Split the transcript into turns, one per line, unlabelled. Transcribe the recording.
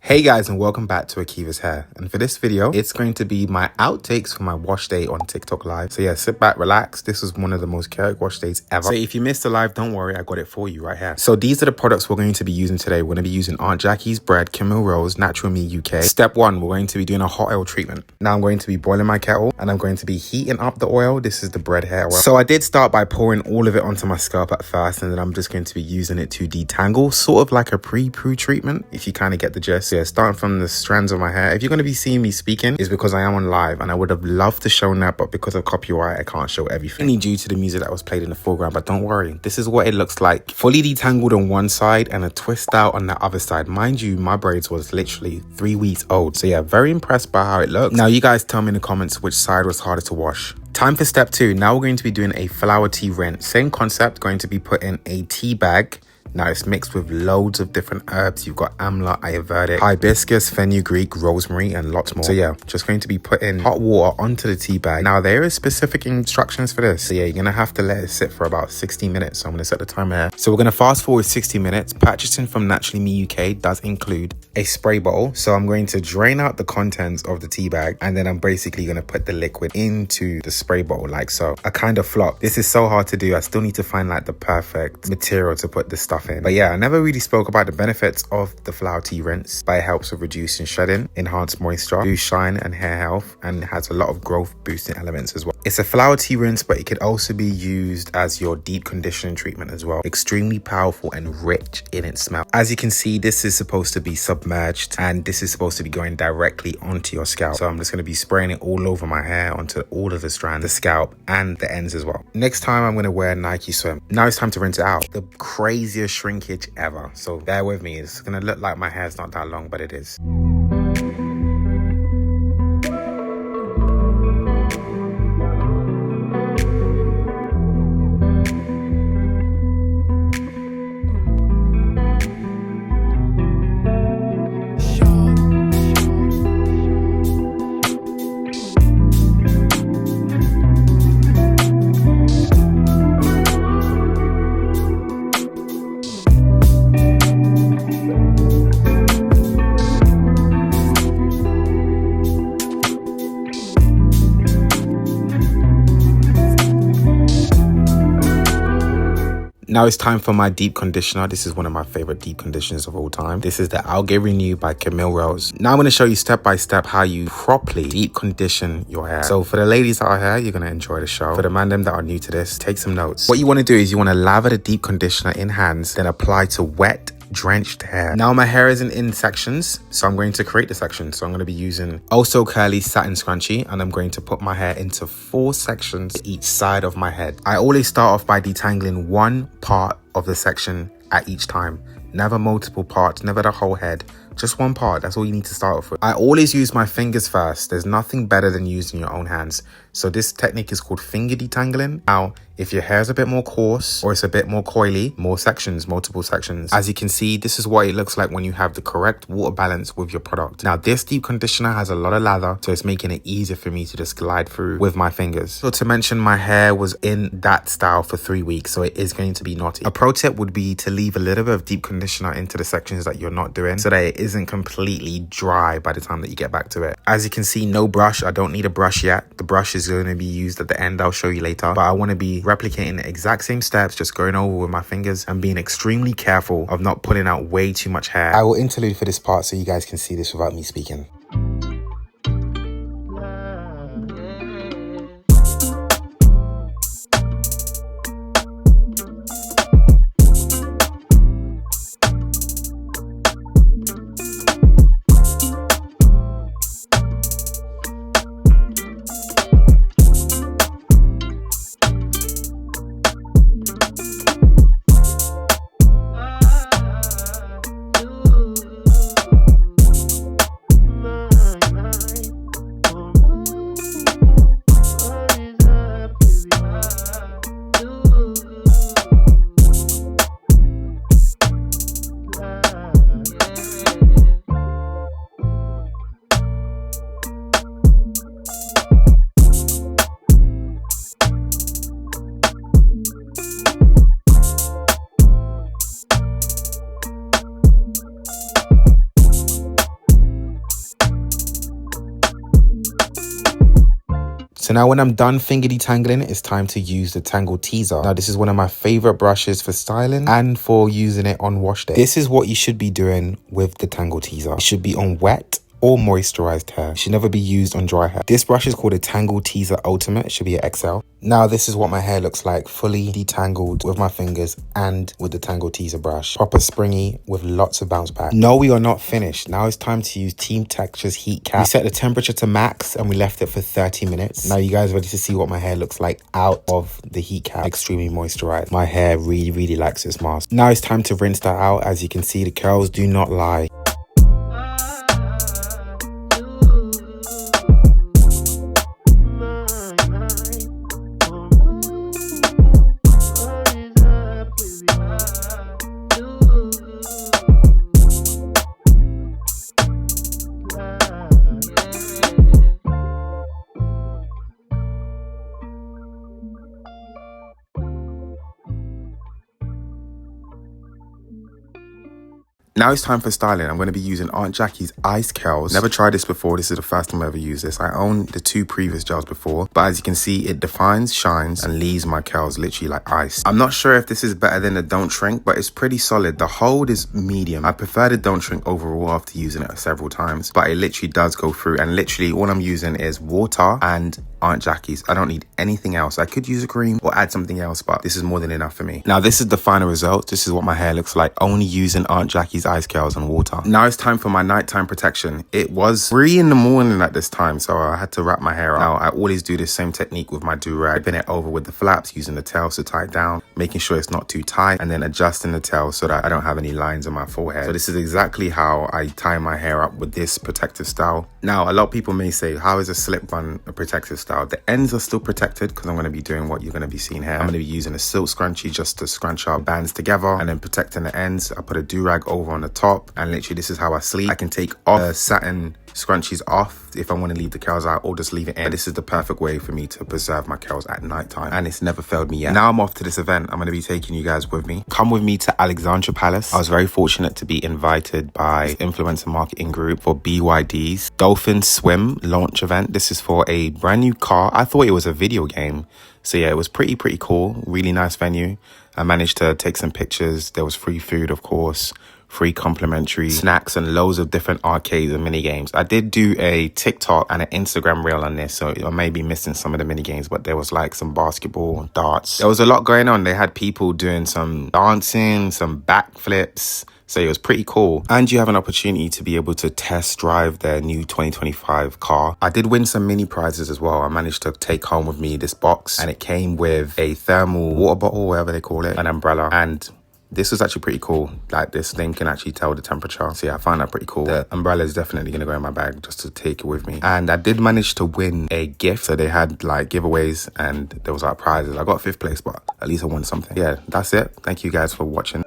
Hey guys, and welcome back to Akiva's Hair. And for this video, it's going to be my outtakes for my wash day on TikTok live. So yeah, sit back, relax. This was one of the most chaotic wash days ever. So if you missed the live, don't worry, I got it for you right here. So these are the products we're going to be using today. We're going to be using Aunt Jackie's Bread, Camillerose, Natural Me UK. Step 1, we're going to be doing a hot oil treatment. Now I'm going to be boiling my kettle and I'm going to be heating up the oil. This is the bread hair oil. So I did start by pouring all of it onto my scalp at first, and then I'm just going to be using it to detangle, sort of like a pre-poo treatment, if you kind of get the gist. So yeah, starting from the strands of my hair. If you're going to be seeing me speaking, it's because I am on live and I would have loved to show that, but because of copyright, I can't show everything. Only due to the music that was played in the foreground, but don't worry. This is what it looks like. Fully detangled on one side and a twist out on the other side. Mind you, my braids was literally 3 weeks old. So yeah, very impressed by how it looks. Now you guys tell me in the comments which side was harder to wash. Time for step 2. Now we're going to be doing a flower tea rinse. Same concept, going to be put in a tea bag. Now it's mixed with loads of different herbs. You've got amla, ayurvedic, hibiscus, fenugreek, rosemary, and lots more. So yeah, just going to be putting hot water onto the tea bag. Now there is specific instructions for this. So yeah, you're gonna have to let it sit for about 60 minutes. So I'm gonna set the timer here. So we're gonna fast forward 60 minutes. Purchasing from Naturally Me UK does include a spray bottle. So I'm going to drain out the contents of the tea bag, and then I'm basically gonna put the liquid into the spray bottle like so. A kind of flop. This is so hard to do. I still need to find like the perfect material to put this stuff in. But yeah, I never really spoke about the benefits of the flower tea rinse, but it helps with reducing shedding, enhance moisture, boost shine and hair health, and has a lot of growth boosting elements as well. It's a flower tea rinse, but it could also be used as your deep conditioning treatment as well. Extremely powerful and rich in its smell. As you can see, this is supposed to be submerged and this is supposed to be going directly onto your scalp. So I'm just going to be spraying it all over my hair, onto all of the strands, the scalp and the ends as well. Next time I'm going to wear Nike Swim. Now it's time to rinse it out. The craziest shrinkage ever, so bear with me. It's gonna look like my hair's not that long, but it is. Now it's time for my deep conditioner. This is one of my favorite deep conditioners of all time. This is the Algae Renew by Camillerose. Now I'm going to show you step by step how you properly deep condition your hair. So for the ladies that are here, you're going to enjoy the show. For the man them that are new to this, take some notes. What you want to do is you want to lather the deep conditioner in hands, then apply to wet, drenched hair. Now my hair isn't in sections, so I'm going to create the sections. So I'm going to be using Also Curly Satin Scrunchie, and I'm going to put my hair into 4 sections each side of my head. I always start off by detangling one part of the section at each time. Never multiple parts, never the whole head. Just one part, that's all you need to start off with. I always use my fingers first. There's nothing better than using your own hands. So this technique is called finger detangling. Now, if your hair is a bit more coarse or it's a bit more coily, more sections, multiple sections. As you can see, this is what it looks like when you have the correct water balance with your product. Now, this deep conditioner has a lot of lather, so it's making it easier for me to just glide through with my fingers. So to mention, my hair was in that style for 3 weeks, so it is going to be knotty. A pro tip would be to leave a little bit of deep conditioner into the sections that you're not doing, so that it isn't completely dry by the time that you get back to it. As you can see, no brush. I don't need a brush yet. The brush is going to be used at the end. I'll show you later, but I want to be replicating the exact same steps, just going over with my fingers and being extremely careful of not pulling out way too much hair. I will interlude for this part so you guys can see this without me speaking. So now when I'm done finger detangling, it's time to use the Tangle Teaser. Now this is one of my favorite brushes for styling and for using it on wash day. This is what you should be doing with the Tangle Teaser. It should be on wet or moisturized hair. It should never be used on dry hair. This brush is called a Tangle Teaser Ultimate. It should be an XL. Now this is what my hair looks like, fully detangled with my fingers and with the Tangle Teaser brush. Proper springy with lots of bounce back. No, we are not finished. Now it's time to use Team Texture's Heat Cap. We set the temperature to max and we left it for 30 minutes. Now you guys ready to see what my hair looks like out of the heat cap? Extremely moisturized. My hair really likes this mask. Now it's time to rinse that out. As you can see, the curls do not lie. Now it's time for styling. I'm going to be using Aunt Jackie's Ice Curls. Never tried this before. This is the first time I ever used this. I owned the 2 previous gels before, but as you can see, it defines, shines, and leaves my curls literally like ice. I'm not sure if this is better than the Don't Shrink, but it's pretty solid. The hold is medium. I prefer the Don't Shrink overall after using it several times, but it literally does go through, and literally all I'm using is water and Aunt Jackie's. I don't need anything else. I could use a cream or add something else, but this is more than enough for me. Now this is the final result. This is what my hair looks like, only using Aunt Jackie's Ice Curls and water. Now it's time for my nighttime protection. It was 3 in the morning at this time, so I had to wrap my hair up. Now I always do the same technique with my Durag, flipping it over with the flaps, using the tails to tie it down, making sure it's not too tight, and then adjusting the tail so that I don't have any lines on my forehead. So this is exactly how I tie my hair up with this protective style. Now a lot of people may say, how is a slip bun a protective style? The ends are still protected because I'm going to be doing what you're going to be seeing here. I'm going to be using a silk scrunchie just to scrunch our bands together and then protecting the ends. I put a Durag over on the top, and literally this is how I sleep. I can take off the satin scrunchies off if I want to leave the curls out, or just leave it in. This is the perfect way for me to preserve my curls at nighttime, and it's never failed me yet. Now I'm off to this event. I'm going to be taking you guys with me. Come with me to Alexandra Palace. I was very fortunate to be invited by influencer marketing group for BYD's Dolphin Swim launch event. This is for a brand new car. I thought it was a video game. So yeah, it was pretty cool. Really nice venue. I managed to take some pictures. There was free food, of course, free complimentary snacks, and loads of different arcades and mini games. I did do a TikTok and an Instagram reel on this, so I may be missing some of the mini games, but there was like some basketball, darts. There was a lot going on. They had people doing some dancing, some backflips. So it was pretty cool. And you have an opportunity to be able to test drive their new 2025 car. I did win some mini prizes as well. I managed to take home with me this box, and it came with a thermal water bottle, whatever they call it, an umbrella, and this was actually pretty cool. Like, this thing can actually tell the temperature. So yeah, I found that pretty cool. The umbrella is definitely going to go in my bag just to take it with me. And I did manage to win a gift. So they had like giveaways and there was like prizes. I got 5th place, but at least I won something. Yeah, that's it. Thank you guys for watching.